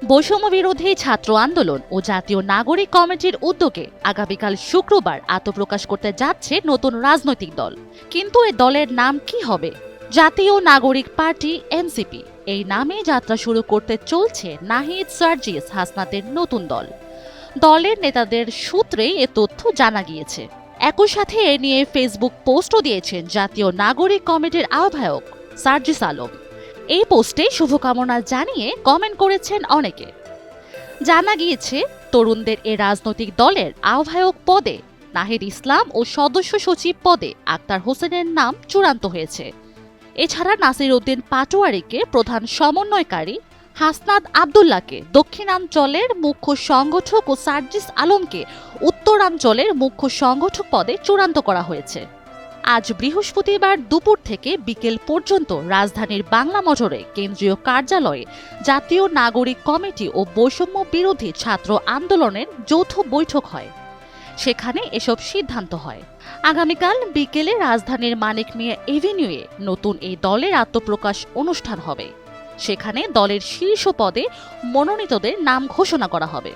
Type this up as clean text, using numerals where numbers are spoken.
বৈষম্য বিরোধী ছাত্র আন্দোলন ও জাতীয় নাগরিক কমিটির উদ্যোগে আগামীকাল শুক্রবার আত্মপ্রকাশ করতে যাচ্ছে নতুন রাজনৈতিক দল। কিন্তু এ দলের নাম কি হবে? জাতীয় নাগরিক পার্টি এনসিপি এই নামে যাত্রা শুরু করতে চলছে নাহিদ সার্জিস হাসনাতের নতুন দল। দলের নেতাদের সূত্রেই এ তথ্য জানা গিয়েছে। একই সাথে এ নিয়ে ফেসবুক পোস্টও দিয়েছেন জাতীয় নাগরিক কমিটির আহ্বায়ক সার্জিস আলম। এই পোস্টে শুভকামনা জানিয়ে কমেন্ট করেছেন অনেকে। জানা গিয়েছে, তরুণদের এ রাজনৈতিক দলের আহ্বায়ক পদে নাহিদ ইসলাম ও সদস্য সচিব পদে আক্তার হোসেনের নাম চূড়ান্ত হয়েছে। এছাড়া নাসির উদ্দিন পাটোয়ারীকে প্রধান সমন্বয়কারী, হাসনাত আবদুল্লাহকে দক্ষিণাঞ্চলের মুখ্য সংগঠক ও সার্জিস আলমকে উত্তরাঞ্চলের মুখ্য সংগঠক পদে চূড়ান্ত করা হয়েছে। আজ বৃহস্পতিবার দুপুর থেকে বিকেল পর্যন্ত রাজধানীর বাংলা মোটরে কেন্দ্রীয় কার্যালয়ে জাতীয় নাগরিক কমিটি ও বৈষম্য বিরোধী ছাত্র আন্দোলনের যৌথ বৈঠক হয়। সেখানে এসব সিদ্ধান্ত হয়। আগামীকাল বিকেলে রাজধানীর মানিক মিয়া এভিনিউয়ে নতুন এই দলের আত্মপ্রকাশ অনুষ্ঠান হবে। সেখানে দলের শীর্ষ পদে মনোনীতদের নাম ঘোষণা করা হবে।